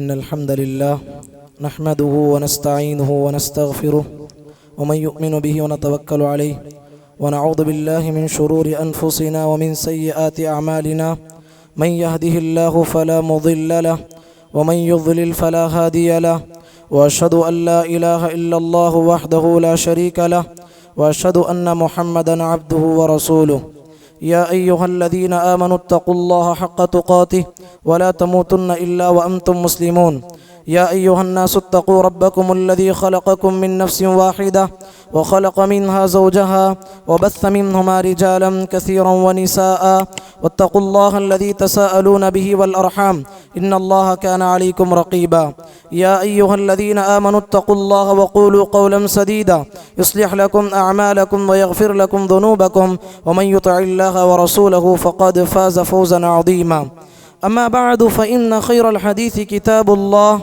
इन्नल हम्दुलिल्लाह नहमदुहु व नस्तईनुहु व नस्तगफिरुह व मन युमिनु बिही व नतवक्कलु अलैहि व नऊज़ु बिल्लाहि मिन शुरूरि अनफुसिना व मिन सय्यिआति अअमालिना मन यहदिहिल्लाहु फला मुज़िल्ल लहु व मन युज़लिल फला हादिय लहु व अशहदु अन ला इलाहा इल्लल्लाहु वहदहु ला शरीका लहु व अशहदु अन्न मुहम्मदन अब्दुहु व रसूलुहु या अय्युहल्लज़ीना आमनुत्तक़ुल्लाहा हक़्क़ तुक़ातिहि व ला तमूतुन्ना इल्ला व अंतुम मुस्लिमून या अय्युहन्नासुत्तक़ू रब्बकुमुल्लज़ी ख़लक़कुम मिन नफ्सिन वाहिदा व ख़लक़ मिन्हा ज़ौजहा व बस्स मिन्हुमा रिजालन कसीरन व निसाअ वत्तक़ुल्लाहल्लज़ी तसाअलून बिही वल अरहाम इन्नल्लाहा काना अलैकुम रक़ीबा या अय्युहल्लज़ीना आमनुत्तक़ुल्लाहा व क़ूलू क़ौलन सदीदा युस्लिह लकुम अअमालकुम व यग़फिर लकुम ज़ुनूबकुम व मन युतिइल्लाहा व रसूलहु फ़क़द फ़ाज़ फ़ौज़न अज़ीमा अम्मा बअद फ़इन्न ख़ैरल हदीस किताबुल्लाह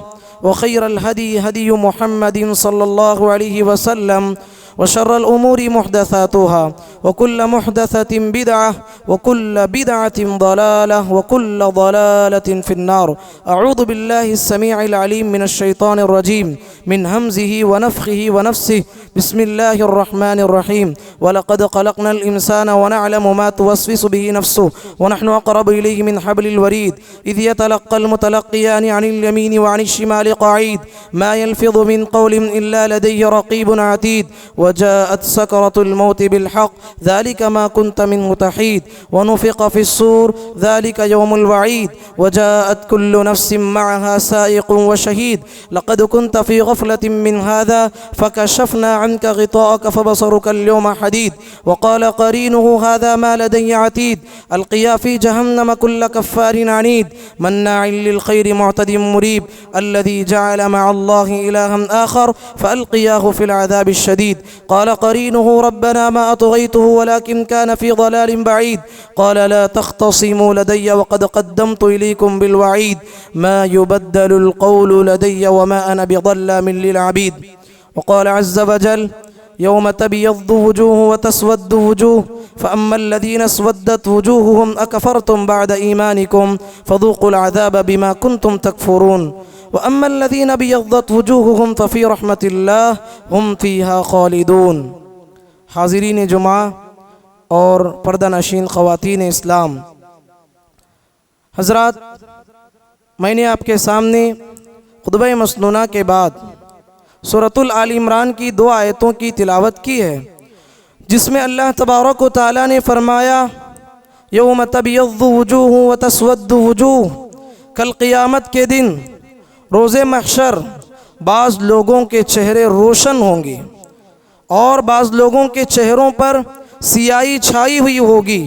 व ख़ैरल हदी हदी मुहम्मदिन सल्लल्लाहु अलैहि वसल्लम व शर्रल उमूरि मुहदसातुहा व कुल्ल मुहदसतिन बिदअह व कुल्ल बिदअतिन ज़लालह व कुल्ल ज़लालतिन फ़िन्नार अऊज़ु बिल्लाहिस समीइल अलीम मिनश शैतानिर रजीम मिन हमज़िही व नफ़्ख़िही व नफ़्सिही बिस्मिल्लाहिर रहमानिर रहीम व लक़द ख़लक़नल इंसाना व नअलमु मा तुवस्विसु बिही नफ़्सुहु व नहनु अक़रबु इलैहि मिन हब्लिल वरीद इज़ यतलक़्क़ल मुतलक़्क़ियानि अनिल यमीनि व अनिश शिमालि क़ईद मा यल्फ़िज़ु मिन क़ौलिन इल्ला लदय्हि रक़ीबुन अतीद वजाअत सकरतुल मौत बिलहक़ ज़ालिका मा कुन्त मिन्हु तहीद वनुफ़िक़ फ़िस्सूर ज़ालिका यौमुल वईद वजाअत कुल्लु नफ़्सिन मअहा साइक़ुन व शहीद लक़द कुन्त फ़ी ग़फ़लतिन मिन हाज़ा फ़कशफ़ना अन्का ग़िताअक फ़बसरुका अल-यौम हदीद वक़ाल क़रीनुहु हाज़ा मा लदय्य अतीद अल्क़िया फ़ी जहन्नम कुल्ल कफ़्फ़ारिन अनीद मन्नाइल लिल-ख़ैरि मुअतदिन मुरीब अल्लज़ी जअल मअल्लाहि इलाहन आख़र फ़अल्क़ियाहु फ़िल अज़ाबिश शदीद क़ाल क़रीनुहु रब्बना मा अतग़यतुहु वलाकिन कान फ़ी ज़लालिन बईद क़ाल ला तख़्तसिमू लदय्य वक़द क़द्दमतु इलैकुम बिलवईद मा युबद्दलुल क़ौलु लदय्य वमा अना बिज़ल्लामिन लिलअबीद वक़ाल अज़्ज़ वजल यौम तबयद्दु वुजूह व तस्वद्दु वुजूह फ़अम्मल्लज़ीना अस्वद्दत वुजूहुहुम अकफ़रतुम बअद ईमानिकुम फ़ज़ूक़ुल अज़ाब बिमा कुन्तुम तकफ़ुरून व अम्मल्लज़ीना अबयद्दत वुजूहुहुम फ़फ़ी रहमतिल्लाह हुम फ़ीहा ख़ालिदून। हाज़िरीन जुमा और पर्दानशीन ख़वातीन इस्लाम, हज़रात, मैंने आपके सामने खुतबा मसनूना के बाद सूरतुल आल इमरान की 2 आयतों की तिलावत की है, जिसमें अल्लाह तबारक व तआला ने फरमाया यौम तबयद्दु वुजूह व तस्वद्दु वुजूह, कल क़ियामत के दिन रोज़े महशर बाज़ लोगों के चेहरे रोशन होंगे और बाज़ लोगों के चेहरों पर सियाही छाई हुई होगी,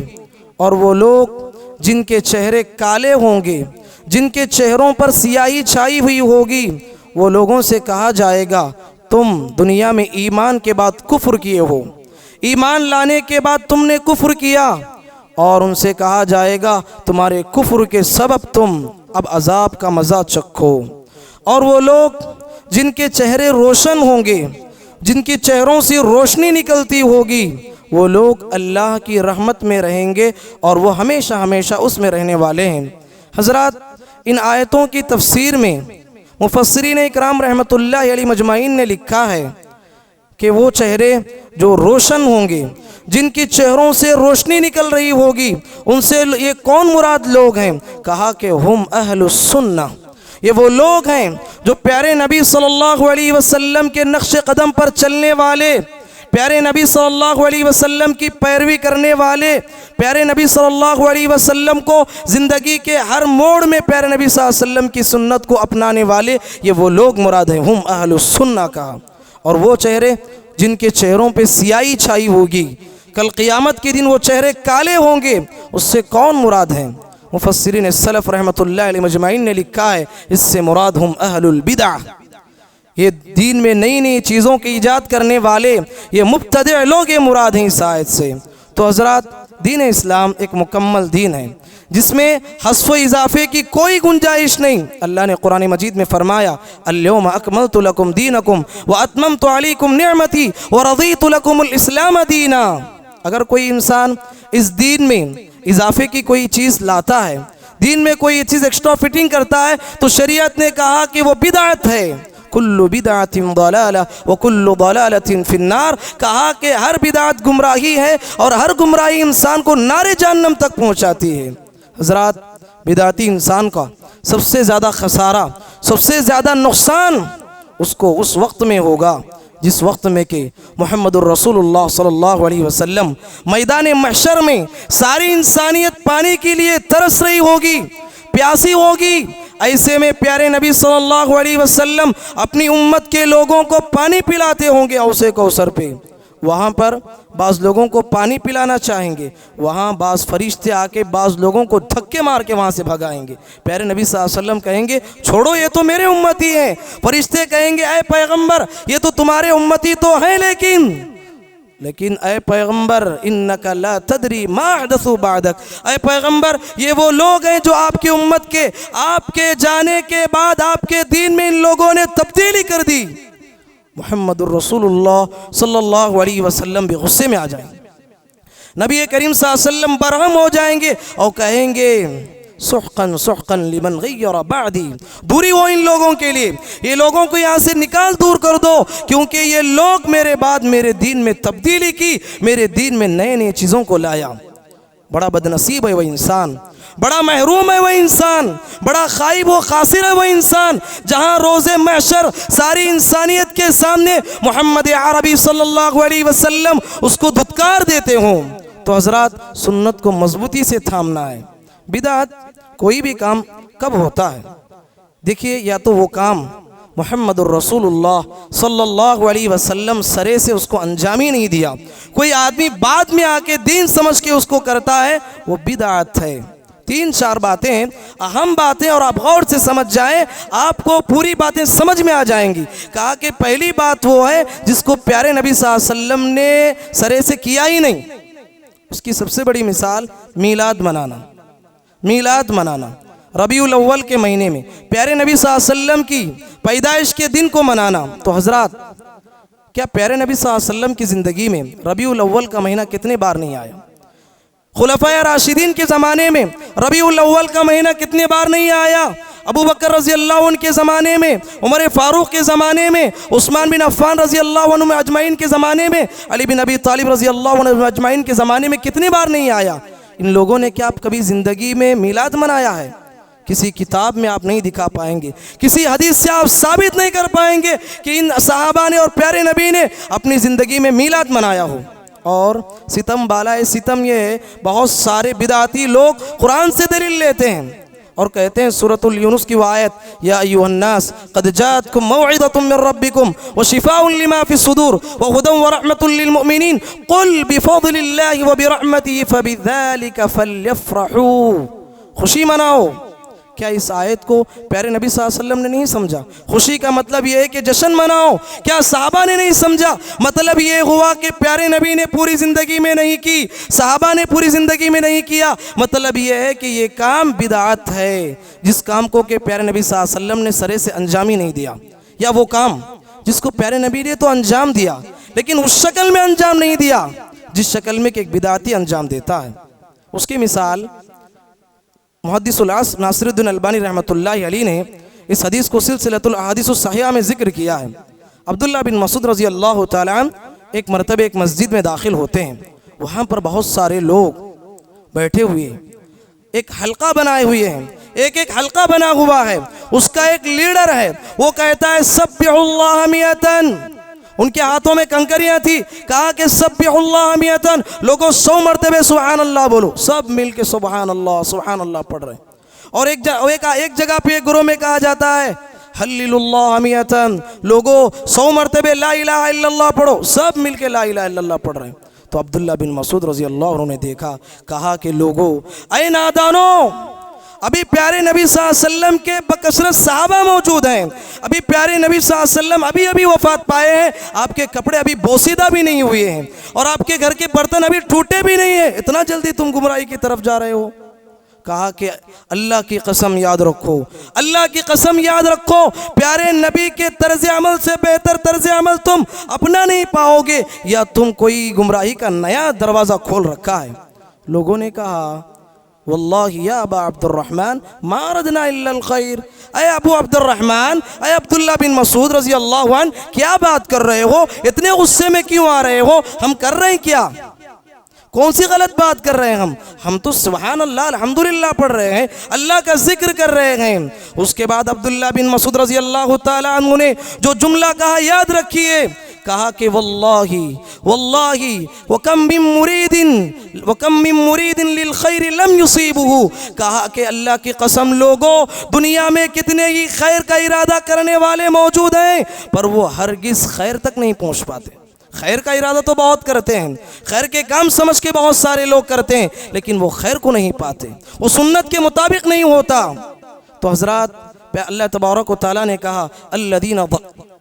और वो लोग जिनके चेहरे काले होंगे, जिनके चेहरों पर सियाही छाई हुई होगी, वो लोगों से कहा जाएगा तुम दुनिया में ईमान के बाद कुफ्र किए हो, ईमान लाने के बाद तुमने कुफ्र किया, और उनसे कहा जाएगा तुम्हारे कुफ्र के सबब तुम अब अज़ाब का मज़ा चखो। और वो लोग जिनके चेहरे रोशन होंगे, जिनके चेहरों से रोशनी निकलती होगी, वो लोग अल्लाह की रहमत में रहेंगे और वो हमेशा हमेशा उसमें रहने वाले हैं। हज़रात, इन आयतों की तफसीर में मुफस्सिरीन इकराम रहमतुल्लाहि अलैहि मजमाइन ने लिखा है कि वो चेहरे जो रोशन होंगे, जिनके चेहरों से रोशनी निकल रही होगी, उनसे ये कौन मुराद लोग हैं? कहा कि हुम अहलुस सुन्ना, ये वो लोग हैं जो प्यारे नबी सल्लल्लाहु अलैहि वसल्लम के नक्श कदम पर चलने वाले, प्यारे नबी सल्लल्लाहु अलैहि वसल्लम की पैरवी करने वाले, प्यारे नबी सल्लल्लाहु अलैहि वसल्लम को ज़िंदगी के हर मोड़ में प्यारे नबी सल्लल्लाहु अलैहि वसल्लम की सुन्नत को अपनाने वाले, ये वो लोग मुराद हैं। हुम अहलुस सुन्ना का। और वो चेहरे जिनके चेहरों पे सियाही छाई होगी, कल क़ियामत के दिन वो चेहरे काले होंगे, उससे कौन मुराद हैं? मुफस्सिरीन सलफ़ रहमतुल्लाहि अलैहि मजमाइन ने लिखा है इससे मुराद हुम अहलुल बिदअह, ये दीन में नई नई चीज़ों की ईजाद करने वाले, ये मुब्तदिअ लोग ये मुराद हैं इस आयत से। तो हज़रात, दीन इस्लाम एक मुकम्मल दीन है जिसमें हस्फ़ इजाफ़े की कोई गुंजाइश नहीं। अल्लाह ने कुरान मजीद में फरमाया अल-यौम अकमलतु लकुम दीनकुम व अतममतु अलैकुम निअमती व रज़ीतु लकुमुल इस्लाम दीना। अगर कोई इंसान इस दीन में इजाफे की कोई चीज़ लाता है, दीन में कोई चीज़ एक्स्ट्रा फिटिंग करता है तो शरीयत ने कहा कि वो बिदाअत है। कुल्लु बिदअतिन दलाला व कुल्लु दलालतिन फिन्नार, कहा कि हर बिदाअत गुमराही है और हर गुमराही इंसान को नारे जहन्नम तक पहुंचाती है। हज़रात, बिदाती इंसान का सबसे ज़्यादा खसारा, सबसे ज़्यादा नुकसान उसको उस वक्त में होगा जिस वक्त में कि मुहम्मदुर रसूलुल्लाह सल्लल्लाहु अलैहि वसल्लम मैदान महशर में सारी इंसानियत पानी के लिए तरस रही होगी, प्यासी होगी। ऐसे में प्यारे नबी सल्लल्लाहु अलैहि वसल्लम अपनी उम्मत के लोगों को पानी पिलाते होंगे औसे कौसर पे। वहाँ पर बाज़ लोगों को पानी पिलाना चाहेंगे, वहाँ बाज़ फरिश्ते आके बाज़ लोगों को धक्के मार के वहाँ से भगाएंगे। प्यारे नबी सल्लल्लाहु अलैहि वसल्लम कहेंगे छोड़ो, ये तो मेरे उम्मती हैं। फरिश्ते कहेंगे ऐ पैगंबर, ये तो तुम्हारे उम्मती तो हैं, लेकिन ऐ पैगंबर इन्नका ला तदरी मा अहदसु बादक, ऐ पैगंबर ये वो लोग हैं जो आपकी उम्मत के, आपके जाने के बाद आपके दीन में इन लोगों ने तब्दीली कर दी। मुहम्मदुर रसूलुल्लाह सल्लल्लाहु अलैहि वसल्लम भी गुस्से में आ जाएंगे, नबी करीम सल्लल्लाहु अलैहि वसल्लम बरहम हो जाएंगे और कहेंगे सुहकन सुहकन लिमन गय्यर बादी, दूरी हो इन लोगों के लिए, ये लोगों को यहाँ से निकाल दूर कर दो, क्योंकि ये लोग मेरे बाद मेरे दीन में तब्दीली की, मेरे दीन में नए नए चीज़ों को लाया। बड़ा बदनसीब है वह इंसान, बड़ा महरूम है वह इंसान, बड़ा खाइब व खासिर है वह इंसान जहाँ रोज़े महशर सारी इंसानियत के सामने मोहम्मद अरबी सल्लल्लाहु अलैहि वसल्लम उसको धुतकार देते हों। तो हज़रात, सुन्नत को मजबूती से थामना है। बिदात कोई भी काम कब होता है? देखिए, या तो वो काम मुहम्मदुर रसूलुल्लाह सल्लल्लाहु अलैहि वसल्लम सरे से उसको अंजाम ही नहीं दिया, कोई आदमी बाद में आके दीन समझ के उसको करता है, वो बिदात है। 3-4 बातें, अहम बातें, और आप गौर से समझ जाएं, आपको पूरी बातें समझ में आ जाएंगी। कहा कि पहली बात वो है जिसको प्यारे नबी सल्लल्लाहु अलैहि वसल्लम ने सरे से किया ही नहीं। उसकी सबसे बड़ी मिसाल मीलाद मनाना। मीलाद मनाना रबीउल अव्वल के महीने में प्यारे नबी सल्लल्लाहु अलैहि वसल्लम की पैदाइश के दिन को मनाना। तो हजरात, क्या प्यारे नबी सल्लल्लाहु अलैहि वसल्लम की ज़िंदगी में रबीउल अव्वल का महीना कितने बार नहीं आया? खुलफाए राशिदीन के ज़माने में रबीउल अव्वल का महीना कितने बार नहीं आया? अबू बकर रज़ी अल्लाह अन्हु के ज़माने में, उमर फ़ारूक के ज़माने में, उस्मान बिन अफ़्फ़ान रज़ी अल्लाह अन्हु अजमाइन के ज़माने में, अली बिन अबी तालिब रज़ी अल्लाह अन्हु अजमाइन के ज़माने में कितनी बार नहीं आया? इन लोगों ने क्या आप कभी ज़िंदगी में मीलाद मनाया है? किसी किताब में आप नहीं दिखा पाएंगे, किसी हदीस से आप साबित नहीं कर पाएंगे कि इन सहाबा ने और प्यारे नबी ने अपनी ज़िंदगी में मीलाद मनाया हो। और सितम बालाए सितम, ये बहुत सारे बिदाती लोग कुरान से दलील लेते हैं और कहते हैं सूरतुल यूनुस की आयत, या अय्युहन्नास क़द जाअतकुम मौइज़तुम मिन रब्बिकुम व शिफ़ाउन लिमा फ़िस सुदूर व हुदन व रहमतुल लिल मुमिनीन क़ुल बिफ़ज़लिल्लाहि व बिरहमतिही फ़बिज़ालिका फ़ल्यफ़रहू। खुशी मनाओ। क्या इस आयत को प्यारे नबी सल्लल्लाहु अलैहि वसल्लम ने नहीं समझा? खुशी का मतलब ये है कि जश्न मनाओ। क्या सहाबा ने नहीं समझा? मतलब ये हुआ कि प्यारे नबी ने पूरी ज़िंदगी में नहीं की, सहाबा ने पूरी ज़िंदगी में नहीं किया। मतलब ये है कि ये काम बिदात है, जिस काम को कि प्यारे नबी सल्लल्लाहु अलैहि वसल्लम ने सरे से अंजाम ही नहीं दिया, या वो काम जिसको प्यारे नबी ने तो अंजाम दिया लेकिन उस शक्ल में अंजाम नहीं दिया जिस शक्ल में कि एक बिदाती अंजाम देता है। उसकी मिसाल मुहद्दिसुल असर नासिरुद्दीन अलबानी रहमतुल्लाहि अलैहि ने इस हदीस को सिलसिलतुल अहादीस सहीहा में जिक्र किया है। अब्दुल्लाह बिन मसूद रज़ी अल्लाह तआला अन्हु एक मरतबे एक मस्जिद में दाखिल होते हैं। वहाँ पर बहुत सारे लोग बैठे हुए, एक हल्का बनाए हुए हैं, एक एक हल्का बना हुआ है। उसका एक लीडर है, वो कहता है सब्बिहुल्लाह मियतन। उनके हाथों में कंकरियां थी। कहा कि सब्बिहुल्लाह मियतन, लोगों 100 मरतबे सुभान अल्लाह बोलो। सब मिल के सुभान अल्लाह पढ़ रहे। और एक जगह पे एक गुरु में कहा जाता है हल्लिलुल्लाह मियतन, लोगों 100 मरतबे ला इलाहा इल्लल्लाह पढ़ो। सब मिल के ला इलाहा इल्लल्लाह पढ़ रहे हैं। तो अब्दुल्लाह बिन मसूद रज़ी अल्लाह अन्हु ने देखा, कहा कि लोगों, ऐ नादानो, अभी प्यारे नबी सल्लल्लाहु अलैहि वसल्लम के बकसरत सहाबा मौजूद हैं। अभी प्यारे नबी सल्लल्लाहु अलैहि वसल्लम अभी वफ़ात पाए हैं। आपके कपड़े अभी बोसीदा भी नहीं हुए हैं और आपके घर के बर्तन अभी टूटे भी नहीं हैं। इतना जल्दी तुम गुमराही की तरफ जा रहे हो। कहा कि अल्लाह की कसम याद रखो, अल्लाह की कसम याद रखो, प्यारे नबी के तर्ज अमल से बेहतर तर्ज अमल तुम अपना नहीं पाओगे, या तुम कोई गुमराही का नया दरवाज़ा खोल रखा है। लोगों ने कहा वल्लाहि या अबा अब्दुर्रहमान मा अरदना इल्ला अल खैर। अय अबू अब्दुर्रहमान, अय अब्दुल्ला बिन मसूद रजी अल्लाह अन्हु, क्या बात कर रहे हो, इतने गुस्से में क्यों आ रहे हो, हम कर रहे हैं क्या, कौन सी गलत बात कर रहे हैं हम तो सुभान अल्लाह अल्हम्दुलिल्लाह पढ़ रहे हैं, अल्लाह का जिक्र कर रहे हैं। उसके बाद अब्दुल्ला बिन मसूद रजी अल्लाह ताला अन्हु ने जो जुमला कहा याद रखिए, कहा कि वल्लाही वल्लाही वकम मिन मुरीदिन लिल खैर लम युसीबुहु, कहा कि अल्लाह की कसम लोगों, दुनिया में कितने ही खैर का इरादा करने वाले मौजूद हैं पर वो हरगिज खैर तक नहीं पहुंच पाते। खैर का इरादा तो बहुत करते हैं, खैर के काम समझ के बहुत सारे लोग करते हैं, लेकिन वो खैर को नहीं पाते, वो सुन्नत के मुताबिक नहीं होता। तो हजरात, अल्लाह तबारक व तआला ने कहा अल्लज़ीना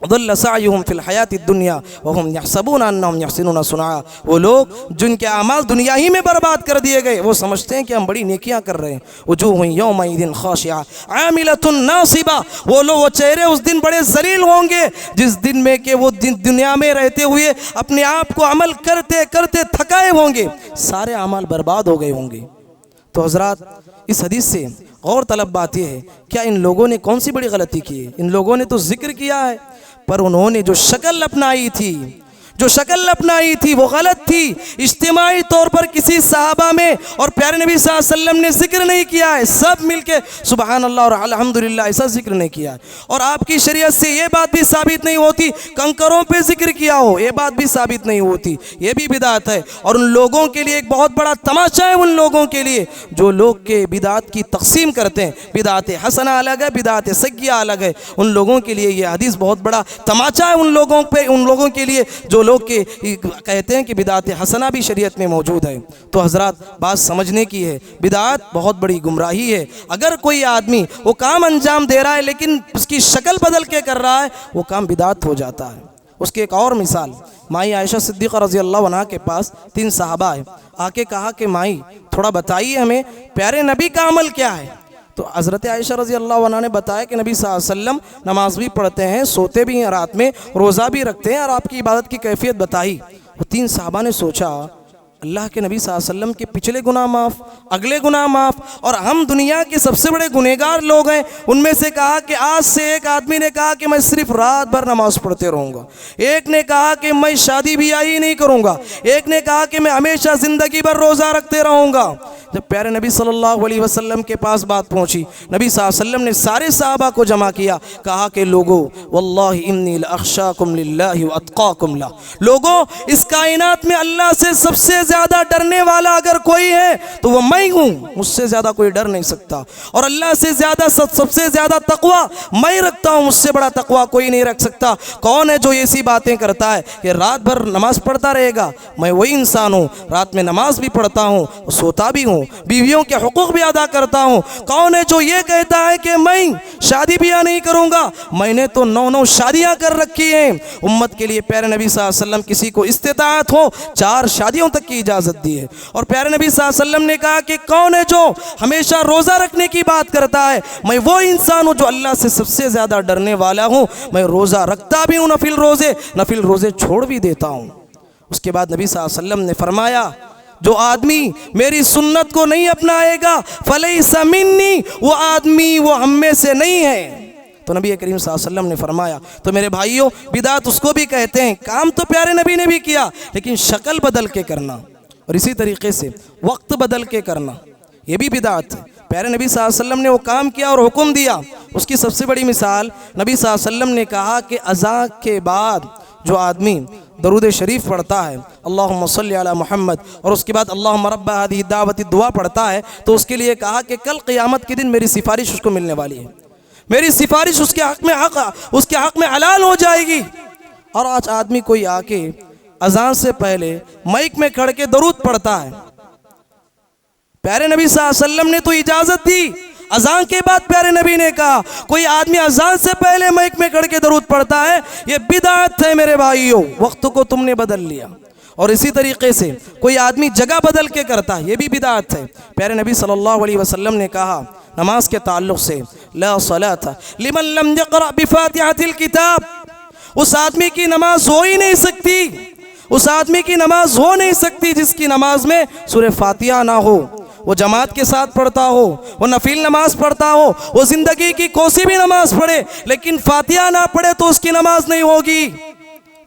ज़ल्ल सअयुहुम फिल हयातिद दुनिया व हुम यहसबूना अन्नहुम यहसिनूना सुनआ, वो लोग जिनके अमाल दुनिया ही में बर्बाद कर दिए गए, वो समझते हैं कि हम बड़ी नेकियां कर रहे हैं। वजूहुन यौमइज़िन खाशिआ आमिलतुन नासिबा, वो लोग, वो चेहरे उस दिन बड़े जलील होंगे जिस दिन में कि वो दुनिया में रहते हुए अपने आप को अमल करते करते थकाए होंगे, सारे अमाल बर्बाद हो गए होंगे। तो हजरात, इस हदीस से गौर तलब बात यह है, क्या इन लोगों ने कौन सी बड़ी गलती की है? इन लोगों ने तो जिक्र किया है, पर उन्होंने जो शक्ल अपनाई थी वो गलत थी। इज्तिमाई तौर पर किसी सहाबा में और प्यारे नबी सल्लल्लाहु अलैहि वसल्लम ने जिक्र नहीं किया है, सब मिलके सुभान अल्लाह और अल्हम्दुलिल्लाह ऐसा जिक्र नहीं किया है। और आपकी शरीयत से ये बात भी साबित नहीं होती कंकरों पे जिक्र किया हो, ये बात भी साबित नहीं होती, ये भी बिदात है। और उन लोगों के लिए एक बहुत बड़ा तमाचा है, उन लोगों के लिए जो लोग के बिदात की तकसीम करते हैं, बिदात हसना अलग है, बिदात सय्या अलग है, उन लोगों के लिए ये हदीस बहुत बड़ा तमाचा है। उन लोगों के लिए जो लोग के कहते हैं कि बिदात हसना भी शरीयत में मौजूद है। तो हजरात, बात समझने की है, बिदात बहुत बड़ी गुमराही है। अगर कोई आदमी वो काम अंजाम दे रहा है लेकिन उसकी शक्ल बदल के कर रहा है, वो काम बिदात हो जाता है। उसकी एक और मिसाल, माई आयशा सिद्दीक़ा रज़ी अल्लाह अन्हा के पास 3 सहाबा है, आके कहा कि माई थोड़ा बताइए हमें प्यारे नबी का अमल क्या है। तो हज़रत आयशा रज़ी अल्लाह अन्हा ने बताया कि नबी सल्लल्लाहु अलैहि वसल्लम नमाज भी पढ़ते हैं, सोते भी हैं रात में, रोज़ा भी रखते हैं, और आपकी इबादत की कैफियत बताई। वो 3 सहाबा ने सोचा, अल्लाह के नबी सल्लल्लाहु अलैहि वसल्लम के पिछले गुनाह माफ़, अगले गुनाह माफ़, और हम दुनिया के सबसे बड़े गुनहगार लोग हैं। उनमें से कहा कि आज से एक आदमी ने कहा कि मैं सिर्फ रात भर नमाज पढ़ते रहूँगा, एक ने कहा कि मैं शादी भी आई नहीं करूँगा, एक ने कहा कि मैं हमेशा ज़िंदगी भर रोज़ा रखते रहूँगा। जब प्यारे नबी सल्लल्लाहु अलैहि वसल्लम के पास बात पहुँची, नबी सल्लल्लाहु अलैहि वसल्लम ने सारे सहाबा को जमा किया, कहा कि लोगों वल्लाहि इन्नी लअख्शाकुम लिल्लाहि व अत्काकुम ला, लोगों इस कायनात में अल्लाह से सबसे ज़्यादा डरने वाला अगर कोई है तो वो मैं हूँ, मुझसे ज़्यादा कोई डर नहीं सकता, और अल्लाह से ज़्यादा सबसे ज़्यादा तकवा मैं रखता हूँ, मुझसे बड़ा तकवा कोई नहीं रख सकता। कौन है जो ऐसी बातें करता है कि रात भर नमाज पढ़ता रहेगा? मैं वही इंसान हूँ, रात में नमाज भी पढ़ता हूँ, सोता भी हूँ, बीवियों के हुकूक भी अदा करता हूँ। कौन है जो ये कहता है कि मैं शादी ब्याह नहीं करूँगा? मैंने तो 9 शादियाँ कर रखी हैं। उम्मत के लिए प्यारे नबी सल्लल्लाहु अलैहि वसल्लम किसी को इस्तिताअत हो 4 शादियों तक की इजाज़त दी है। और प्यारे नबी सल्लल्लाहु अलैहि वसल्लम ने कहा कि कौन है जो हमेशा रोज़ा रखने की बात करता है? मैं वो इंसान हूँ जो अल्लाह से सबसे ज़्यादा डरने वाला हूँ, मैं रोज़ा रखता भी हूँ, नफिल रोज़े छोड़ भी देता हूँ। उसके बाद नबी सल्लल्लाहु अलैहि वसल्लम ने फरमाया, जो आदमी मेरी सुन्नत को नहीं अपनाएगा फलैसा मिन्नी, वो आदमी वो हम में से नहीं है। तो नबी करीम सल्लल्लाहु अलैहि वसल्लम ने फरमाया, तो मेरे भाइयों, बिदात उसको भी कहते हैं, काम तो प्यारे नबी ने भी किया लेकिन शक्ल बदल के करना, और इसी तरीके से वक्त बदल के करना, ये भी बिदात है। प्यारे नबी सल्लल्लाहु अलैहि वसल्लम ने वो काम किया और हुक्म दिया। उसकी सबसे बड़ी मिसाल नबी सल्लल्लाहु अलैहि वसल्लम ने कहा कि अज़ान के बाद जो आदमी दरूद शरीफ पढ़ता है अल्लाहुम्मा सल्ली अला मुहम्मद, और उसके बाद अल्लाहुम्मा रब्बा हादिही दावती दुआ पढ़ता है, तो उसके लिए कहा कि कल क़यामत के दिन मेरी सिफारिश उसको मिलने वाली है, मेरी सिफारिश उसके हक़ में हलाल हो जाएगी। और आज आदमी कोई आके अजान से पहले माइक में खड़ के दरूद पढ़ता है। प्यारे नबी सल्लल्लाहु अलैहि वसल्लम ने तो इजाज़त दी, अजान के बाद प्यारे नबी ने कहा कोई आदमी अजान से पहले माइक में खड़ के दरूद पढ़ता है, ये बिदात है मेरे भाइयों, वक्त को तुमने बदल लिया। और इसी तरीके से कोई आदमी जगह बदल के करता है, ये भी बिदात है। प्यारे नबी सल्लल्लाहु अलैहि वसल्लम ने कहा नमाज के ताल्लुक़ से, ला सलात लिमन लम यक़रा बिफ़ातिहातिल किताब, उस आदमी की नमाज हो ही नहीं सकती, उस आदमी की नमाज हो नहीं सकती जिसकी नमाज में सूरह फातिहा ना हो। वो जमात के साथ पढ़ता हो, वो नफिल नमाज पढ़ता हो, वो ज़िंदगी की कोसी भी नमाज पढ़े, लेकिन फातिहा ना पढ़े तो उसकी नमाज नहीं होगी।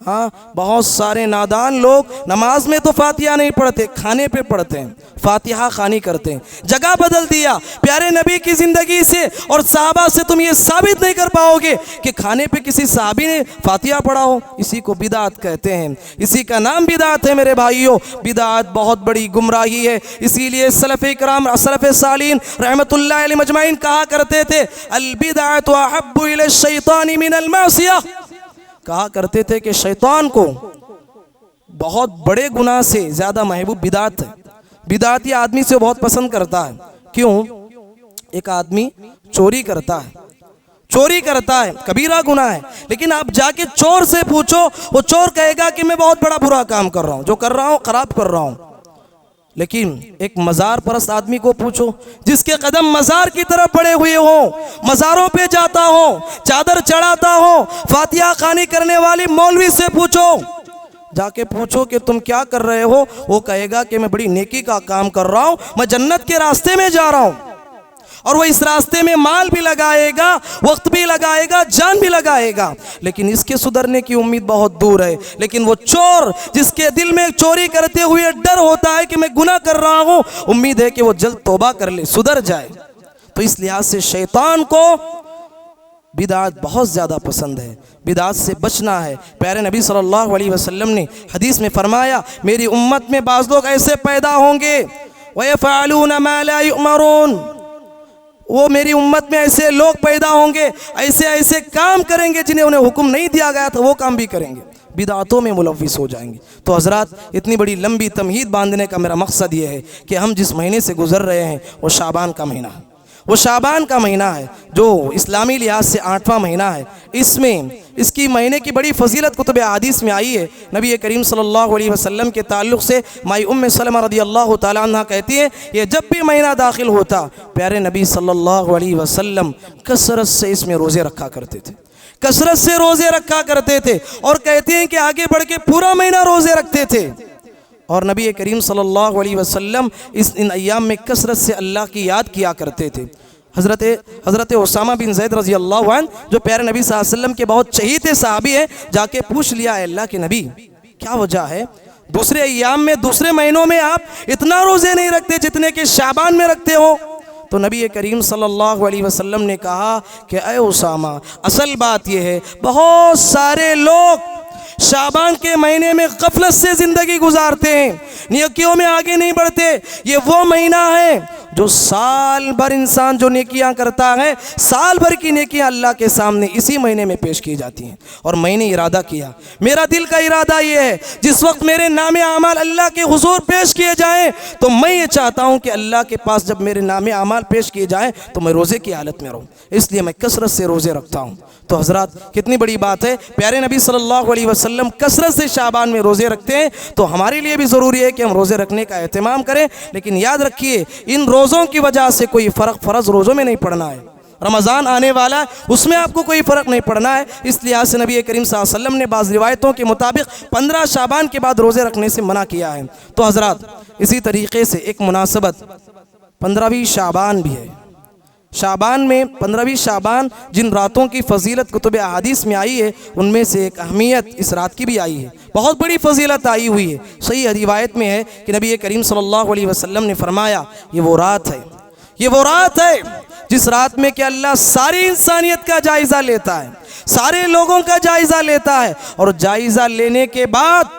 हाँ, बहुत सारे नादान लोग नमाज में तो फातिहा नहीं पढ़ते, खाने पे पढ़ते हैं, फातिहा खानी करते हैं। जगह बदल दिया। प्यारे नबी की ज़िंदगी से और सहाबा से तुम ये साबित नहीं कर पाओगे कि खाने पे किसी सहाबी ने फातिहा पढ़ा हो। इसी को बिदात कहते हैं, इसी का नाम बिदात है मेरे भाइयों। बिदात बहुत बड़ी गुमराही है। इसीलिए सलफ़े किराम, सलफ़े सालीन रहमतुल्लाह अलैहि मजमाइन कहा करते थे, अल बिदअतु अहब्बु इला शैतानी मिनल मासिया। कहा करते थे कि शैतान को बहुत बड़े गुनाह से ज़्यादा महबूब बिदात है। बिदाती आदमी से बहुत पसंद करता है। क्यों? एक आदमी चोरी करता है, चोरी करता है, कबीरा गुनाह है, लेकिन आप जाके चोर से पूछो, वो चोर कहेगा कि मैं बहुत बड़ा बुरा काम कर रहा हूँ, जो कर रहा हूँ खराब कर रहा हूँ। लेकिन एक मज़ार परस्त आदमी को पूछो, जिसके कदम मज़ार की तरफ पड़े हुए हो, मज़ारों पे जाता हो, चादर चढ़ाता हो, फातिहा खानी करने वाली मौलवी से पूछो, जाके पूछो कि तुम क्या कर रहे हो, वो कहेगा कि मैं बड़ी नेकी का काम कर रहा हूँ, मैं जन्नत के रास्ते में जा रहा हूँ। और वो इस रास्ते में माल भी लगाएगा, वक्त भी लगाएगा, जान भी लगाएगा, लेकिन इसके सुधरने की उम्मीद बहुत दूर है। लेकिन वो चोर, जिसके दिल में चोरी करते हुए डर होता है कि मैं गुनाह कर रहा हूँ, उम्मीद है कि वो जल्द तौबा कर ले, सुधर जाए। तो इस लिहाज से शैतान को बिदात बहुत ज़्यादा पसंद है, बिदात से बचना है। प्यारे नबी सल्लल्लाहु अलैहि वसल्लम ने हदीस में फरमाया, मेरी उम्मत में बाज़ लोग ऐसे पैदा होंगे, वयफ़अलून मा ला युअमरून, वो मेरी उम्मत में ऐसे लोग पैदा होंगे, ऐसे ऐसे काम करेंगे जिन्हें उन्हें हुक्म नहीं दिया गया था वो काम भी करेंगे, बिदातों में मुलव्विस हो जाएंगे। तो हज़रात, इतनी बड़ी लंबी तमहीद बांधने का मेरा मकसद ये है कि हम जिस महीने से गुज़र रहे हैं वो शाबान का महीना है। वो शाबान का महीना है जो इस्लामी लिहाज से 8वां महीना है। इसमें इसकी महीने की बड़ी फजीलत कुतुब अहादीस में आई है। नबी करीम सल्लल्लाहु अलैहि वसल्लम के ताल्लुक़ से माई उम्मे सलमा रज़ियल्लाहु ताला अन्हा कहती है, ये जब भी महीना दाखिल होता, प्यारे नबी सल्लल्लाहु अलैहि वसल्लम कसरत से इसमें रोज़े रखा करते थे, कसरत से रोज़े रखा करते थे, और कहते हैं कि आगे बढ़ के पूरा महीना रोज़े रखते थे। और नबी करीम सल्लल्लाहु अलैहि वसल्लम इन अय्याम में कसरत से अल्लाह की याद किया करते थे। हज़रत उसामा बिन ज़ैद रज़ी अल्लाहु अन्हु, जो प्यारे नबी सल्लल्लाहु अलैहि वसल्लम के बहुत चहीते सहाबी हैं, जाके पूछ लिया, अल्लाह के नबी क्या वजह है, दूसरे अय्याम में, दूसरे महीनों में आप इतना रोज़े नहीं रखते जितने कि शाबान में रखते हो? तो नबी करीम सल्लल्लाहु अलैहि वसल्लम ने कहा कि ऐ उसामा, असल बात यह है, बहुत सारे लोग शाबान के महीने में गफलत से ज़िंदगी गुजारते हैं, नेकियों में आगे नहीं बढ़ते। ये वो महीना है जो साल भर इंसान जो नेकियां करता है, साल भर की नेकियां अल्लाह के सामने इसी महीने में पेश की जाती हैं। और मैंने इरादा किया, मेरा दिल का इरादा ये है, जिस वक्त मेरे नामे आमाल अल्लाह के हुजूर पेश किए जाएं, तो मैं ये चाहता हूँ कि अल्लाह के पास जब मेरे नामे आमाल पेश किए जाएं तो मैं रोज़े की हालत में रहूँ, इसलिए मैं कसरत से रोज़े रखता हूँ। तो हज़रात, कितनी बड़ी बात है, प्यारे नबी सल्लल्लाहु अलैहि वसल्लम कसरत से शाबान में रोज़े रखते हैं, तो हमारे लिए भी ज़रूरी है कि हम रोज़े रखने का एहतमाम करें। लेकिन याद रखिए, इन रोज़ों की वजह से कोई फ़र्ज़ रोज़ों में नहीं पड़ना है। रमज़ान आने वाला है, उसमें आपको कोई फ़र्क नहीं पड़ना है। इस लिहाज से नबी करीम सल्लल्लाहु अलैहि वसल्लम ने बाज़ रिवायतों के मुताबिक 15 शाबान के बाद रोज़े रखने से मना किया है। तो हज़रात, इसी तरीक़े से एक मुनासबत 15वीं शाबान भी है। शाबान में 15वीं शाबान जिन रातों की फ़जीलत कुतुब अहादीस में आई है, उनमें से एक अहमियत इस रात की भी आई है, बहुत बड़ी फ़जीलत आई हुई है। सही रिवायत में है कि नबी करीम सल्लल्लाहु अलैहि वसल्लम ने फरमाया, ये वो रात है, ये वो रात है जिस रात में कि अल्लाह सारी इंसानियत का जायज़ा लेता है, सारे लोगों का जायज़ा लेता है, और जायज़ा लेने के बाद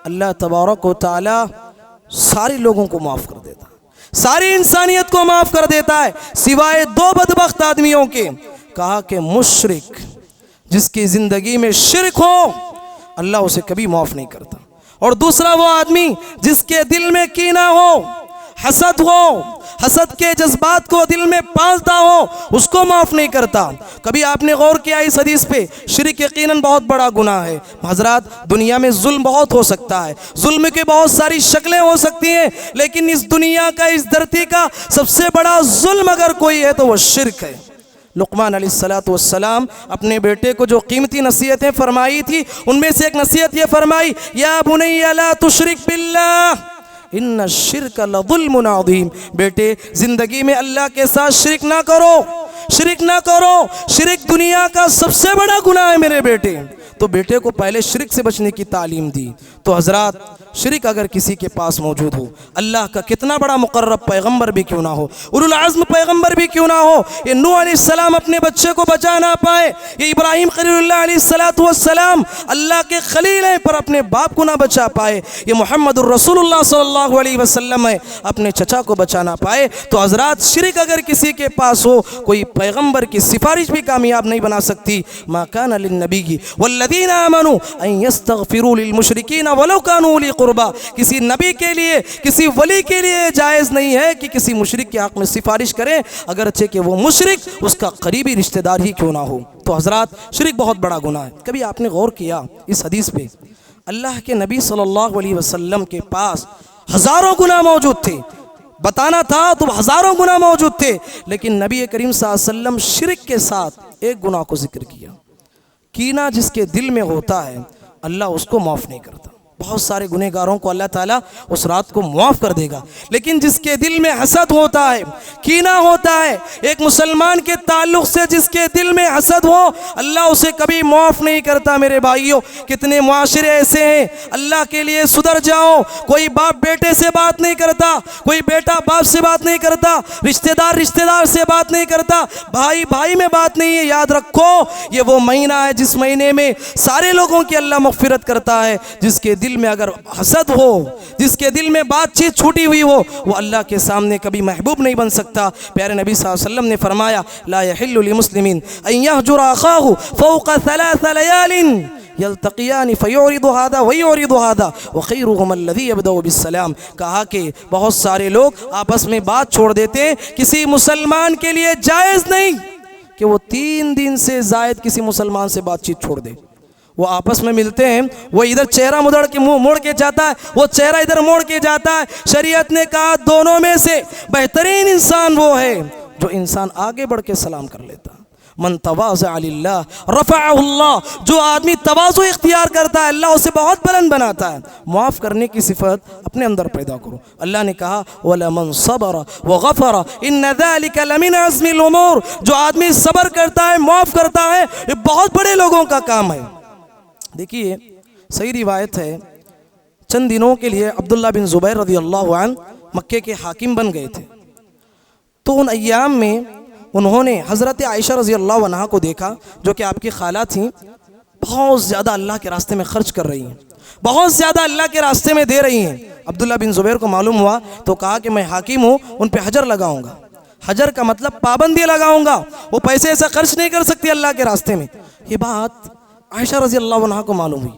अल्लाह तबारक व तआला सारे लोगों को माफ़ कर देता है, सारी इंसानियत को माफ़ कर देता है, सिवाय 2 बदबख्त आदमियों के। कहा कि मुशरिक, जिसकी ज़िंदगी में शिरक हो, अल्लाह उसे कभी माफ़ नहीं करता। और दूसरा वो आदमी जिसके दिल में कीना हो, हसद हो, हसद के जज्बात को दिल में पालता हो, उसको माफ़ नहीं करता। कभी आपने गौर किया इस हदीस पे? शिर्क यकीनन बहुत बड़ा गुनाह है। हज़रात, दुनिया में जुल्म बहुत हो सकता है, जुल्म की बहुत सारी शक्लें हो सकती हैं, लेकिन इस दुनिया का, इस धरती का सबसे बड़ा जुल्म अगर कोई है तो वह शिर्क है। लुक़मान अलैहिस्सलातु वस्सलाम अपने बेटे को जो कीमती नसीहतें फरमाई थी, उनमें से एक नसीहत ये फरमाई, या बुनैया ला तुशरिक बिल्लाह, इन्ना शिर्क लज़ुल्मुन अज़ीम। बेटे जिंदगी में अल्लाह के साथ शिरक ना करो, शिरक ना करो। शिरक दुनिया का सबसे बड़ा गुनाह है मेरे बेटे। तो बेटे को पहले शिरक से बचने की तालीम दी। तो हजरात, शिरक अगर किसी के पास मौजूद हो, अल्लाह का कितना बड़ा मुकर्रब पैगंबर भी क्यों ना हो, उलुल आज़्म पैगंबर भी क्यों ना हो, ये नूह अलैहिस्सलाम अपने बच्चे को बचा ना पाए, ये इब्राहीम खलीलुल्लाह अलैहिस्सलातु वस्सलाम अल्लाह के खलील हैं पर अपने बाप को ना बचा पाए, ये मुहम्मदुर रसूलुल्लाह सल्लल्लाहु अलैहि वसल्लम है अपने चचा को बचा ना पाए। तो हजरात, शिरक अगर किसी के पास हो, कोई पैगंबर की सिफारिश भी कामयाब नहीं बना सकती। मा कान लिन्नबी वल्लज़ीना आमनू अन यस्तगफिरू लिलमुशरिकीना वलौ कानू उली कुर्बा। किसी नबी के लिए, किसी वली के लिए जायज़ नहीं है कि किसी मुशरिक के हक़ में सिफारिश करें, अगरचे कि वो मुशरिक उसका करीबी रिश्तेदार ही क्यों ना हो। तो हजरात, शिरक बहुत बड़ा गुनाह है। कभी आपने गौर किया इस हदीस पे? अल्लाह के नबी सल्लल्लाहु अलैहि वसल्लम के पास हज़ारों गुनाह मौजूद थे, बताना था तो हज़ारों गुनाह मौजूद थे, लेकिन नबी करीम सल्लल्लाहु अलैहि वसल्लम शिरक के साथ एक गुनाह को जिक्र किया। कीना जिसके दिल में होता है अल्लाह उसको माफ़ नहीं करता। बहुत सारे गुनहगारों को अल्लाह ताला उस रात को माफ़ कर देगा, लेकिन जिसके दिल में हसद होता है, कीना होता है, एक मुसलमान के ताल्लुक़ से जिसके दिल में हसद हो, अल्लाह उसे कभी माफ़ नहीं करता। मेरे भाइयों, कितने मुआशरे ऐसे हैं, अल्लाह के लिए सुधर जाओ। कोई बाप बेटे से बात नहीं करता, कोई बेटा बाप से बात नहीं करता, रिश्तेदार रिश्तेदार से बात नहीं करता, भाई भाई में बात नहीं है। याद रखो, ये वो महीना है जिस महीने में सारे लोगों की अल्लाह मग़फ़िरत करता है। जिसके दिल में अगर हसद हो, जिसके दिल में बातचीत छूटी हुई हो, वो अल्लाह के सामने कभी महबूब नहीं बन सकता। प्यारे नबी सल्लल्लाहु अलैहि वसल्लम ने फरमाया, ला यहिल्लु लिमुस्लिमिन अन यहजुर अखाहु फौक़ थलाथ लयालिन यल्तक़ियान फ़युरिदु हादा वयुरिदु हादा व खैरुहुम अल्लज़ी यब्दउ बिस्सलाम। कहा कि बहुत सारे लोग आपस में बात छोड़ देते हैं। किसी मुसलमान के लिए जायज़ नहीं कि वो 3 दिन से ज़ायद किसी मुसलमान से बातचीत छोड़ दे। वो आपस में मिलते हैं, वो इधर चेहरा मुड़ के मुंह मोड़ के जाता है, वो चेहरा इधर मोड़ के जाता है। शरीयत ने कहा दोनों में से बेहतरीन इंसान वो है जो इंसान आगे बढ़ के सलाम कर लेता। मन तवाज़अ लिल्लाह रफ़अहुल्लाह। जो आदमी तवाज़ु इख्तियार करता है, अल्लाह उसे बहुत बुलंद बनाता है। माफ़ करने की सिफत अपने अंदर पैदा करो। अल्लाह ने कहा, वलमन सबर व गफ़र इन्न ज़ालिका लमिन अज़्मिल उमूर। जो आदमी सब्र करता है, माफ़ करता है, ये बहुत बड़े लोगों का काम है। देखिए, सही रिवायत है, चंद दिनों के लिए अब्दुल्ला बिन ज़ुबैर रज़ियल्लाहु अन्हु मक्के के हाकिम बन गए थे। तो उन अय्याम में उन्होंने हज़रत आयशा रज़ियल्लाहु अन्हा को देखा, जो कि आपकी खाला थी, बहुत ज़्यादा अल्लाह के रास्ते में खर्च कर रही हैं, बहुत ज़्यादा अल्लाह के रास्ते में दे रही हैं। अब्दुल्ला बिन ज़ुबैर को मालूम हुआ तो कहा कि मैं हाकिम हूँ, उन पे हजर लगाऊंगा। हजर का मतलब पाबंदी लगाऊंगा, वो पैसे ऐसा खर्च नहीं कर सकती अल्लाह के रास्ते में। ये बात आयशा रज़ियल्लाहु अन्हा को मालूम हुई,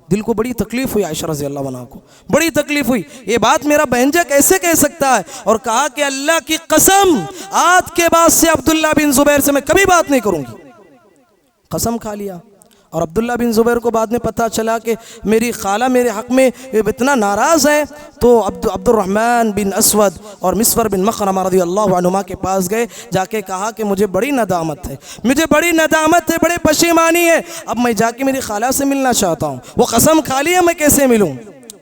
दिल को बड़ी तकलीफ़ हुई। आयशा रज़ियल्लाहु अन्हा को बड़ी तकलीफ़ हुई, ये बात मेरा बहनजा कैसे कह सकता है। और कहा कि अल्लाह की कसम, आज के बाद से अब्दुल्ला बिन ज़ुबैर से मैं कभी बात नहीं करूँगी। कसम खा लिया। और अब्दुल्ला बिन ज़ुबैर को बाद में पता चला कि मेरी खाला मेरे हक़ में इतना नाराज़ है, तो अब्दुर्रहमान बिन असवद और मिस्वर बिन मखरमा रज़ियल्लाहु अन्हुमा के पास गए। जाके कहा कि मुझे बड़ी नदामत है, मुझे बड़ी नदामत है, बड़े पशेमानी है, अब मैं जाके मेरी खाला से मिलना चाहता हूँ। वो कसम खा लिया, मैं कैसे मिलूँ।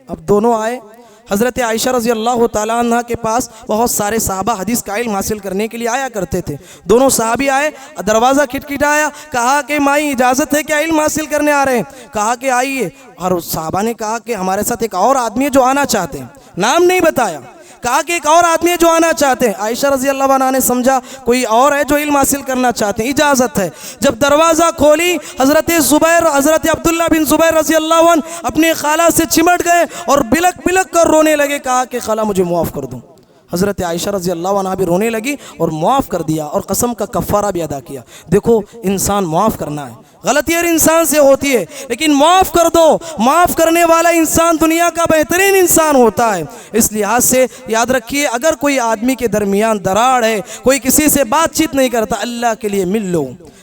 अब दोनों आए हज़रत आयशा रज़ियल्लाहु ताला अन्हा के पास। बहुत सारे सहाबा हदीस का इल्म हासिल करने के लिए आया करते थे। दोनों सहाबी आए, दरवाज़ा खटखटाया, कहा कि माई इजाज़त है क्या इल्म हासिल करने आ रहे हैं? कहा कि आइए। और उस सहाबा ने कहा कि हमारे साथ एक और आदमी है जो आना चाहते हैं, नाम नहीं बताया। कहा कि एक और आदमी है जो आना चाहते हैं। आयशा रज़ियल्लाहु अन्हा ने समझा कोई और है जो इल्म हासिल करना चाहते हैं, इजाज़त है। जब दरवाज़ा खोली, हज़रत अब्दुल्ला बिन ज़ुबैर रज़ियल्लाहु अन्हु अपनी खाला से चिमट गए और बिलक बिलक कर रोने लगे। कहा कि खाला मुझे माफ़ कर दो। हज़रत आयशा रज़ियल्लाहु अन्हा भी रोने लगी और माफ़ कर दिया और कसम का कफ़ारा भी अदा किया। देखो, इंसान माफ़ करना है, गलती हर इंसान से होती है, लेकिन माफ़ कर दो। माफ़ करने वाला इंसान दुनिया का बेहतरीन इंसान होता है। इस लिहाज से याद रखिए, अगर कोई आदमी के दरमियान दरार है, कोई किसी से बातचीत नहीं करता, अल्लाह के लिए मिल लो।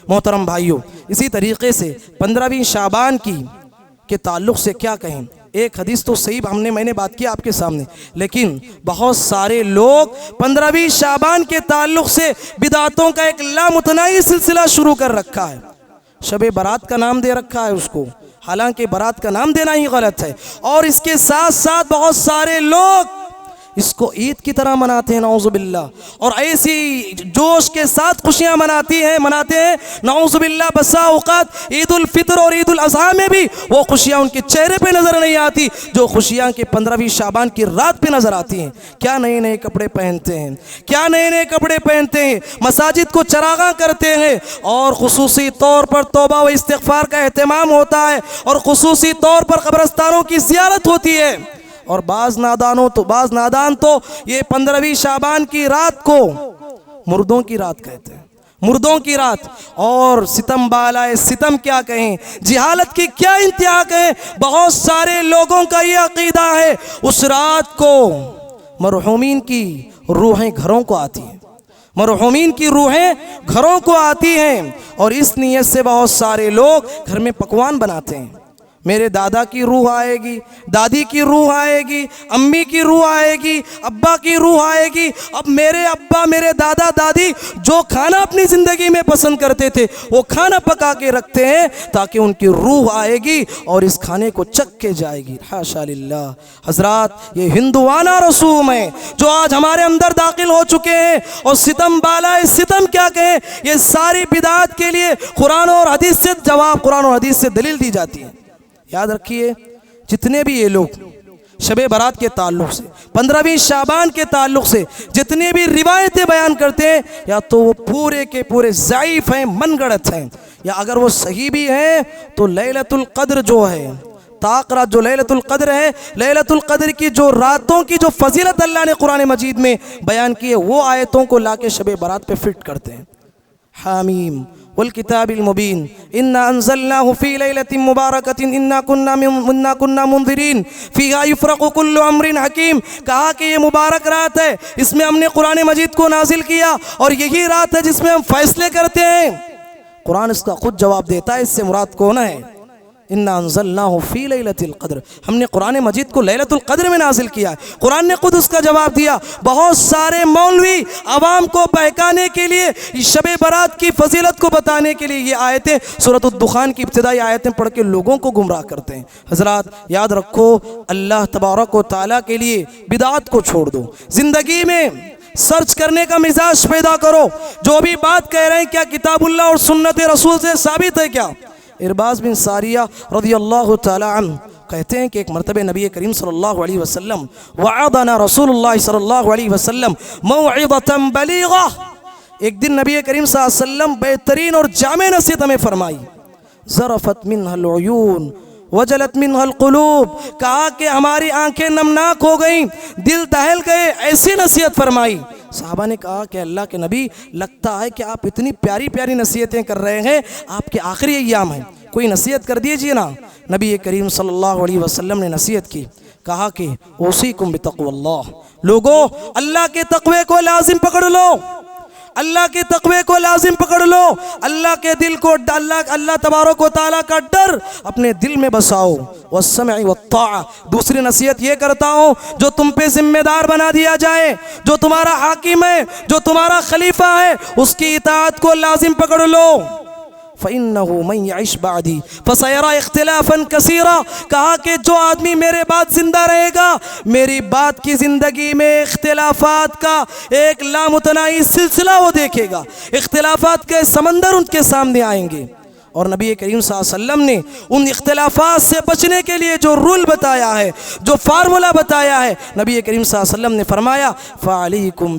मोहतरम भाइयों, इसी तरीके से 15वीं शाबान के ताल्लुक़ से क्या कहें। एक हदीस तो सही मैंने बात की आपके सामने, लेकिन बहुत सारे लोग 15वीं शाबान के ताल्लुक़ से बिदातों का एक लामुतनाही सिलसिला शुरू कर रखा है। शबे बारात का नाम दे रखा है उसको, हालांकि बारात का नाम देना ही गलत है। और इसके साथ साथ बहुत सारे लोग इसको ईद की तरह मनाते हैं नऊज़ुबिल्लाह। और ऐसी जोश के साथ खुशियाँ मनाते हैं नऊज़ुबिल्लाह। बसा औक़ात ईद उल फितर और ईद उल अज़हा में भी वो खुशियाँ उनके चेहरे पे नज़र नहीं आती जो खुशियाँ के 15वीं शाबान की रात पे नज़र आती हैं। क्या नए नए कपड़े पहनते हैं, क्या नए नए कपड़े पहनते हैं, मसाजिद को चरागा करते हैं और खुसूसी तौर पर तौबा व इस्तिग़फ़ार का एहतमाम होता है और खुसूसी तौर पर कब्रस्तानों की ज़ियारत होती है। और बाज़ नादान तो ये 15वीं शाबान की रात को मुर्दों की रात कहते हैं, मुर्दों की रात। और सितम बालाए सितम क्या कहें, जिहालत की क्या इंतहा कहें। बहुत सारे लोगों का ये अकीदा है उस रात को मरहूमीन की रूहें घरों को आती हैं, मरहूमीन की रूहें घरों को आती हैं। और इस नीयत से बहुत सारे लोग घर में पकवान बनाते हैं। मेरे दादा की रूह आएगी, दादी की रूह आएगी, अम्मी की रूह आएगी, अब्बा की रूह आएगी। अब मेरे अब्बा मेरे दादा दादी जो खाना अपनी ज़िंदगी में पसंद करते थे वो खाना पका के रखते हैं ताकि उनकी रूह आएगी और इस खाने को चख के जाएगी। हाशा लिल्लाह। हजरात, ये हिंदुआना रसूम है जो आज हमारे अंदर दाखिल हो चुके हैं। और सितम बालाए सितम क्या कहें, ये सारी बिदात के लिए कुरान और हदीस से जवाब, कुरान और हदीस से दलील दी जाती है। याद रखिए, जितने भी ये लोग शबे बारात के ताल्लुक़ से, 15वीं शाबान के ताल्लुक़ से जितने भी रिवायतें बयान करते हैं, या तो वो पूरे के पूरे ज़ईफ़ हैं, मनगढ़ंत हैं, या अगर वो सही भी हैं तो लैलतुल क़द्र जो है, ताक़रा जो लैलतुल क़द्र है, लैलतुल क़द्र की जो रातों की जो फजीलत अल्लाह ने कुरान मजीद में बयान की है, वो आयतों को लाके शबे बारात पे फिट करते हैं। हामीम वल किताबिल मुबीन इन्ना अंज़लनाहु फ़ी लैलतिन मुबारकतिन इन्ना कुन्ना मुंज़िरीन फ़ीहा युफ़रक़ु कुल्लु अम्रिन हकीम। कहा कि ये मुबारक रात है, इसमें हमने कुरान मजीद को नाजिल किया और यही रात है जिसमें हम फैसले करते हैं। कुरान इसका खुद जवाब देता है, इससे मुराद कौन है। इन्ना अंज़लनाहु फ़ी लैलतिल क़द्र, हमने कुरान मजीद को लैलतुल क़द्र में नाजिल किया है। कुरान ने खुद उसका जवाब दिया। बहुत सारे मौलवी आवाम को बहकाने के लिए, शबे बारात की फजीलत को बताने के लिए ये आयतें, सूरत दुखान की इब्तिदाई आयतें पढ़ के लोगों को गुमराह करते हैं। हज़रात, याद रखो, अल्लाह तबारक व तआला के लिए बिदात को छोड़ दो। ज़िंदगी में सर्च करने का मिजाज पैदा करो। जो भी बात कह रहे हैं, क्या किताबुल्लाह और सुन्नत रसूल से साबित है क्या। इरबाज़ बिन सारिया रज़ियल्लाहु तआला अन्हु कहते हैं कि एक मरतबे नबी करीम सल्लल्लाहु अलैहि वसल्लम वअदना रसूलुल्लाह सल्लल्लाहु अलैहि वसल्लम मौइज़तन बलीग़ा। एक दिन नबी करीम सल्लल्लाहु अलैहि वसल्लम बेहतरीन और जामे नसीहत हमें फरमाई। ज़रफ़त मिनहल उयून वजलत मिनहल क़ुलूब, कहा कि हमारी आंखें नमनाक हो गईं, दिल दहल गए, ऐसी नसीहत फरमाई। साहबा ने कहा कि अल्लाह के नबी, लगता है कि आप इतनी प्यारी प्यारी नसीहतें कर रहे हैं, आपके आखिरी अय्याम हैं, कोई नसीहत कर दीजिए ना। नबी करीम सल्लल्लाहु अलैहि वसल्लम ने नसीहत की, कहा कि औसीकुम बितक़्वल्लाह, लोगों अल्लाह के तक़वे को लाजिम पकड़ लो, अल्लाह के तक़वे को लाजिम पकड़ लो, अल्लाह के दिल को, अल्लाह तबारक व तआला का डर अपने दिल में बसाओ। वस्समअ वत्ताअ, दूसरी नसीहत ये करता हूँ, जो तुम पे जिम्मेदार बना दिया जाए, जो तुम्हारा हाकिम है, जो तुम्हारा खलीफा है, उसकी इताअत को लाजिम पकड़ लो। फ़इन्नहु मन यइश बादी फसयरा इख्तिलाफन कसीरा, कहा कि जो आदमी मेरे बाद जिंदा रहेगा, मेरी बाद की ज़िंदगी में इख्तिलाफात का एक लामुतनाही सिलसिला वो देखेगा, इख्तिलाफात के समंदर उनके सामने आएंगे। और नबी करीम सल्लल्लाहु अलैहि वसल्लम ने उन इख्तिलाफात से बचने के लिए जो रूल बताया है, जो फार्मूला बताया है, नबी करीम सल्लल्लाहु अलैहि वसल्लम ने फरमाया, फ़अलैकुम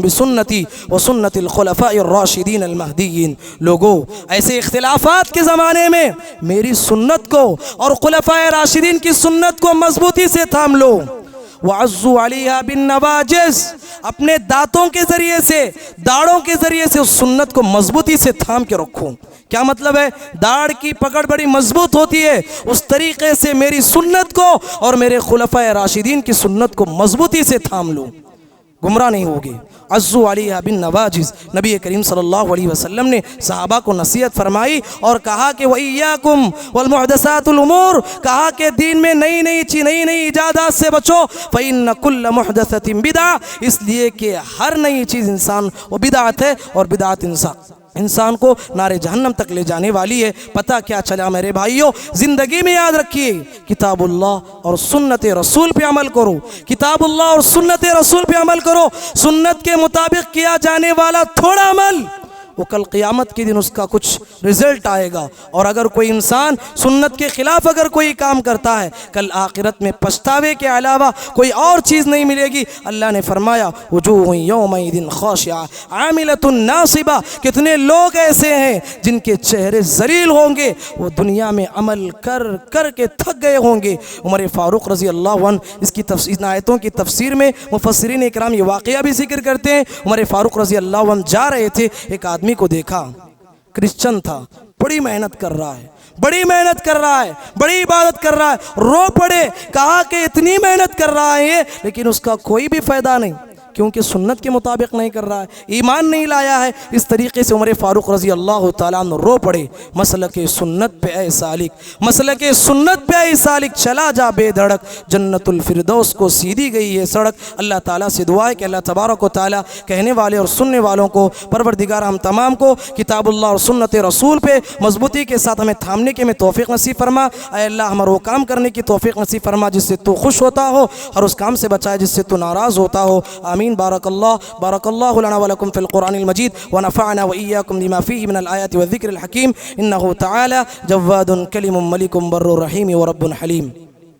बिसुन्नती व सुन्नतिल खुलफ़ाइर राशिदीन अल महदीयीन। लोगों, ऐसे इख्तिलाफात के ज़माने में मेरी सुन्नत को और खुलफ़ाए राशिदीन की सुन्नत को मजबूती से थाम लो। वअज़्ज़ू अलैहा बिन नवाजिज़, अपने दांतों के ज़रिए से, दाढ़ों के ज़रिए से उस सुन्नत को मजबूती से थाम के रखो। क्या मतलब है, दाढ़ की पकड़ बड़ी मजबूत होती है, उस तरीक़े से मेरी सुन्नत को और मेरे खुलफ़ाए राशिदीन की सुन्नत को मजबूती से थाम लो, गुमराह नहीं होगी। अज़्ज़ू अलैहा बिन नवाजिज़, नबी करीम सल्लल्लाहु अलैहि वसल्लम ने सहाबा को नसीहत फरमाई और कहा कि वइय्याकुम वल मुहदसातुल उमूर, कहा कि दीन में नई नई इजादात से बचो। फ़इन्न कुल्ल मुहदसतिन बिदअ, इसलिए कि हर नई चीज़ इंसान वो बिदअत है और बिदअत इंसान इंसान को नारे जहन्नम तक ले जाने वाली है। पता क्या चला मेरे भाइयों, ज़िंदगी में याद रखिए किताबुल्लाह और सुन्नत रसूल पे अमल करो, किताबुल्लाह और सुन्नत रसूल पे अमल करो। सुन्नत के मुताबिक किया जाने वाला थोड़ा अमल वो कल क़ियामत के दिन उसका कुछ रिज़ल्ट आएगा, और अगर कोई इंसान सुन्नत के ख़िलाफ़ अगर कोई काम करता है कल आखिरत में पछतावे के अलावा कोई और चीज़ नहीं मिलेगी। अल्लाह ने फरमाया वजूह यौमइदिन खाशिआ आमिलतुन नासिबा, कितने लोग ऐसे हैं जिनके चेहरे ज़लील होंगे, वो दुनिया में अमल कर कर के थक गए होंगे। उमर फ़ारूक रज़ी अल्लाह अन्हु इसकी इन आयतों की तफसीर में मुफस्सिरीन इकराम ये वाक़या भी जिक्र करते हैं। उमर फ़ारूक रज़ी अल्लाह अन्हु जा रहे थे, एक आदमी को देखा, क्रिश्चियन था, बड़ी मेहनत कर रहा है, बड़ी मेहनत कर रहा है, बड़ी इबादत कर रहा है, रो पड़े, कहा कि इतनी मेहनत कर रहा है ये, लेकिन उसका कोई भी फ़ायदा नहीं, क्योंकि सुन्नत के मुताबिक नहीं कर रहा है, ईमान नहीं लाया है। इस तरीके से उमर फ़ारूक रज़ी अल्लाह तआला अन्हु रो पड़े, मसलके सुन्नत पे ऐ सालिक, मसलके सुन्नत पे ऐ सालिक, चला जा बेधड़क, जन्नतुल फिरदौस को सीधी गई ये सड़क। अल्लाह ताला से दुआ है कि अल्लाह तबारक व तआला कहने वाले और सुनने वालों को, परवरदिगार हम तमाम को किताबुल्लाह और सुन्नत रसूल पे मजबूती के साथ हमें थामने के में तौफीक नसीब फरमा। ऐ अल्लाह हमारे वो काम करने की तौफीक नसीब फरमा जिससे तू खुश होता हो, और उस काम से बचाए जिससे तू नाराज़ होता हो। आमीन। बारकल्लाहु लना व लकुम फ़िल क़ुरआनिल मजीद व नफ़अना व इय्याकुम बिमा फ़ीहि मिनल आयाति व ज़िक्रिल हकीम। इन्नहु तआला जव्वादुन कलीमुम मलिकुम बर्रुर रहीम व रब्बुन हलीम।